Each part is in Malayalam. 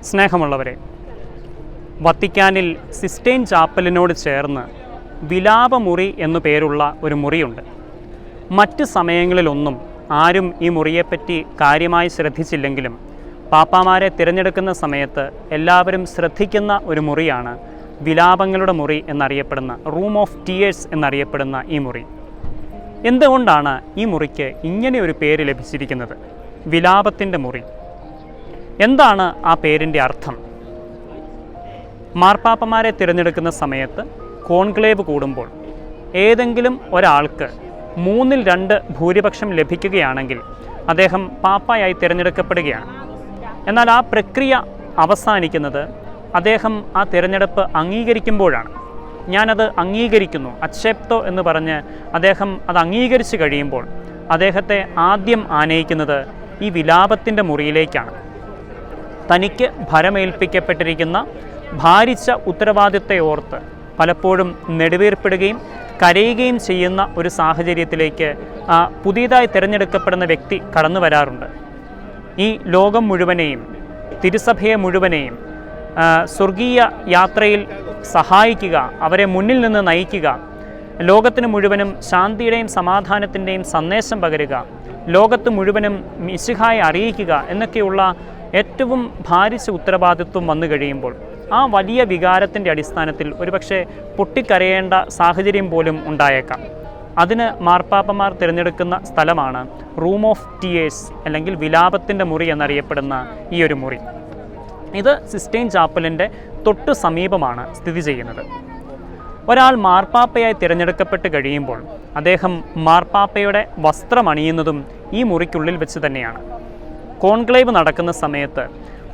സ്നേഹമുള്ളവരെ, വത്തിക്കാനിൽ സിസ്റ്റൈൻ ചാപ്പലിനോട് ചേർന്ന് വിലാപമുറി എന്നു പേരുള്ള ഒരു മുറിയുണ്ട്. മറ്റ് സമയങ്ങളിലൊന്നും ആരും ഈ മുറിയെപ്പറ്റി കാര്യമായി ശ്രദ്ധിച്ചില്ലെങ്കിലും പാപ്പാമാരെ തിരഞ്ഞെടുക്കുന്ന സമയത്ത് എല്ലാവരും ശ്രദ്ധിക്കുന്ന ഒരു മുറിയാണ് വിലാപങ്ങളുടെ മുറി എന്നറിയപ്പെടുന്ന റൂം ഓഫ് ടീയേഴ്സ് എന്നറിയപ്പെടുന്ന ഈ മുറി. എന്തുകൊണ്ടാണ് ഈ മുറിക്ക് ഇങ്ങനെ ഒരു പേര് ലഭിച്ചിരിക്കുന്നത്, വിലാപത്തിൻ്റെ മുറി? എന്താണ് ആ പേരിൻ്റെ അർത്ഥം? മാർപ്പാപ്പമാരെ തിരഞ്ഞെടുക്കുന്ന സമയത്ത് കോൺക്ലേവ് കൂടുമ്പോൾ ഏതെങ്കിലും ഒരാൾക്ക് 2/3 ഭൂരിപക്ഷം ലഭിക്കുകയാണെങ്കിൽ അദ്ദേഹം പാപ്പായായി തിരഞ്ഞെടുക്കപ്പെടുകയാണ്. എന്നാൽ ആ പ്രക്രിയ അവസാനിക്കുന്നത് അദ്ദേഹം ആ തിരഞ്ഞെടുപ്പ് അംഗീകരിക്കുമ്പോഴാണ്. ഞാനത് അംഗീകരിക്കുന്നു, അക്സെപ്റ്റോ എന്ന് പറഞ്ഞ് അദ്ദേഹം അത് അംഗീകരിച്ച് കഴിയുമ്പോൾ അദ്ദേഹത്തെ ആദ്യം ആനയിക്കുന്നത് ഈ വിലാപത്തിൻ്റെ മുറിയിലേക്കാണ്. തനിക്ക് ഭരമേൽപ്പിക്കപ്പെട്ടിരിക്കുന്ന ഭാരിച്ച ഉത്തരവാദിത്തത്തെ ഓർത്ത് പലപ്പോഴും നെടുവീർപ്പിടുകയും കരയുകയും ചെയ്യുന്ന ഒരു സാഹചര്യത്തിലേക്ക് പുതിയതായി തിരഞ്ഞെടുക്കപ്പെടുന്ന വ്യക്തി കടന്നു വരാറുണ്ട്. ഈ ലോകം മുഴുവനെയും തിരുസഭയെ മുഴുവനെയും സ്വർഗീയ യാത്രയിൽ സഹായിക്കുക, അവരെ മുന്നിൽ നിന്ന് നയിക്കുക, ലോകത്തിന് മുഴുവനും ശാന്തിയുടെയും സമാധാനത്തിൻ്റെയും സന്ദേശം പകരുക, ലോകത്ത് മുഴുവനും മിശിഹായെ അറിയിക്കുക എന്നൊക്കെയുള്ള ഏറ്റവും ഭാരിച്ച ഉത്തരവാദിത്വം വന്നു കഴിയുമ്പോൾ ആ വലിയ വികാരത്തിൻ്റെ അടിസ്ഥാനത്തിൽ ഒരുപക്ഷെ പൊട്ടിക്കരയേണ്ട സാഹചര്യം പോലും ഉണ്ടായേക്കാം. അതിന് മാർപ്പാപ്പമാർ തിരഞ്ഞെടുക്കുന്ന സ്ഥലമാണ് റൂം ഓഫ് ടീയേഴ്സ് അല്ലെങ്കിൽ വിലാപത്തിൻ്റെ മുറി എന്നറിയപ്പെടുന്ന ഈ ഒരു മുറി. ഇത് സിസ്റ്റൈൻ ചാപ്പലിൻ്റെ തൊട്ടു സമീപമാണ് സ്ഥിതി ചെയ്യുന്നത്. ഒരാൾ മാർപ്പാപ്പയായി തിരഞ്ഞെടുക്കപ്പെട്ട് കഴിയുമ്പോൾ അദ്ദേഹം മാർപ്പാപ്പയുടെ വസ്ത്രമണിയുന്നതും ഈ മുറിക്കുള്ളിൽ വെച്ച് തന്നെയാണ്. കോൺക്ലേവ് നടക്കുന്ന സമയത്ത്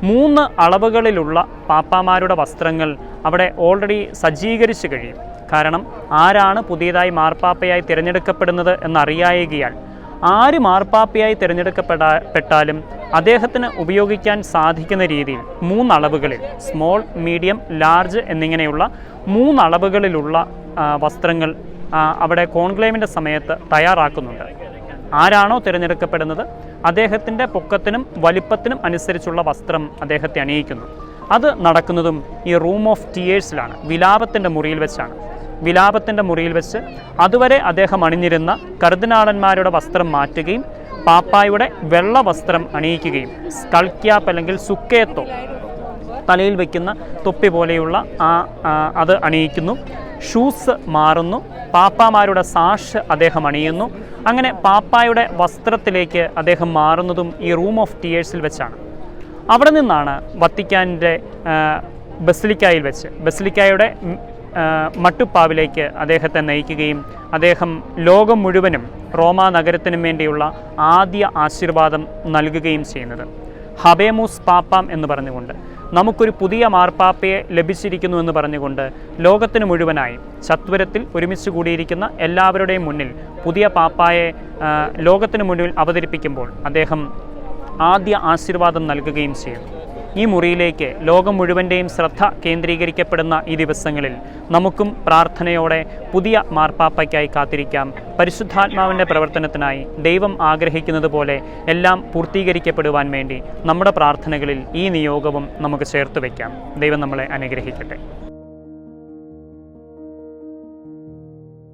3 അളവുകളിലുള്ള പാപ്പാമാരുടെ വസ്ത്രങ്ങൾ അവിടെ ഓൾറെഡി സജ്ജീകരിച്ച് കഴിയും. കാരണം ആരാണ് പുതിയതായി മാർപ്പാപ്പയായി തിരഞ്ഞെടുക്കപ്പെടുന്നത് എന്നറിയായകയാൽ ആര് മാർപ്പാപ്പയായി തിരഞ്ഞെടുക്കപ്പെട്ടാലും അദ്ദേഹത്തിന് ഉപയോഗിക്കാൻ സാധിക്കുന്ന രീതിയിൽ 3 അളവുകളിൽ സ്മോൾ, മീഡിയം, ലാർജ് എന്നിങ്ങനെയുള്ള 3 അളവുകളിലുള്ള വസ്ത്രങ്ങൾ അവിടെ കോൺക്ലേവിൻ്റെ സമയത്ത് തയ്യാറാക്കുന്നുണ്ട്. ആരാണോ തിരഞ്ഞെടുക്കപ്പെടുന്നത് അദ്ദേഹത്തിൻ്റെ പൊക്കത്തിനും വലിപ്പത്തിനും അനുസരിച്ചുള്ള വസ്ത്രം അദ്ദേഹത്തെ അണിയിക്കുന്നു. അത് നടക്കുന്നതും ഈ റൂം ഓഫ് ടീയേഴ്സിലാണ്, വിലാപത്തിൻ്റെ മുറിയിൽ വെച്ചാണ്. വിലാപത്തിൻ്റെ മുറിയിൽ വെച്ച് അതുവരെ അദ്ദേഹം അണിഞ്ഞിരുന്ന കർദിനാളന്മാരുടെ വസ്ത്രം മാറ്റുകയും പാപ്പായുടെ വെള്ള വസ്ത്രം അണിയിക്കുകയും സ്കൾ ക്യാപ്പ് അല്ലെങ്കിൽ സുക്കേത്തോ, തലയിൽ വയ്ക്കുന്ന തൊപ്പി പോലെയുള്ള അത് അണിയിക്കുന്നു. ഷൂസ് മാറുന്നു, പാപ്പാമാരുടെ സാഷ് അദ്ദേഹം അണിയുന്നു. അങ്ങനെ പാപ്പായുടെ വസ്ത്രത്തിലേക്ക് അദ്ദേഹം മാറുന്നതും ഈ റൂം ഓഫ് ടീയേഴ്സിൽ വെച്ചാണ്. അവിടെ നിന്നാണ് വത്തിക്കാനിൻ്റെ ബസിലിക്കായിൽ വെച്ച് ബസിലിക്കായുടെ മട്ടുപ്പാവിലേക്ക് അദ്ദേഹത്തെ നയിക്കുകയും അദ്ദേഹം ലോകം മുഴുവനും റോമാ നഗരത്തിനും വേണ്ടിയുള്ള ആദ്യ ആശീർവാദം നൽകുകയും ചെയ്യുന്നത്. ഹബേമൂസ് പാപ്പാം എന്ന് പറഞ്ഞുകൊണ്ട്, നമുക്കൊരു പുതിയ മാർപ്പാപ്പയെ ലഭിച്ചിരിക്കുന്നു എന്ന് പറഞ്ഞുകൊണ്ട് ലോകത്തിന് മുഴുവനായി ചത്വരത്തിൽ ഒരുമിച്ച് കൂടിയിരിക്കുന്ന എല്ലാവരുടെയും മുന്നിൽ പുതിയ പാപ്പായെ ലോകത്തിന് മുന്നിൽ അവതരിപ്പിക്കുമ്പോൾ അദ്ദേഹം ആദ്യ ആശീർവാദം നൽകുകയും ചെയ്യുന്നു. ഈ മുറിയിലേക്ക് ലോകം മുഴുവൻ്റെയും ശ്രദ്ധ കേന്ദ്രീകരിക്കപ്പെടുന്ന ഈ ദിവസങ്ങളിൽ നമുക്കും പ്രാർത്ഥനയോടെ പുതിയ മാർപ്പാപ്പയ്ക്കായി കാത്തിരിക്കാം. പരിശുദ്ധാത്മാവിൻ്റെ പ്രവർത്തനത്തിനായി ദൈവം ആഗ്രഹിക്കുന്നത് പോലെ എല്ലാം പൂർത്തീകരിക്കപ്പെടുവാൻ വേണ്ടി നമ്മുടെ പ്രാർത്ഥനകളിൽ ഈ നിയോഗവും നമുക്ക് ചേർത്ത് വയ്ക്കാം. ദൈവം നമ്മളെ അനുഗ്രഹിക്കട്ടെ.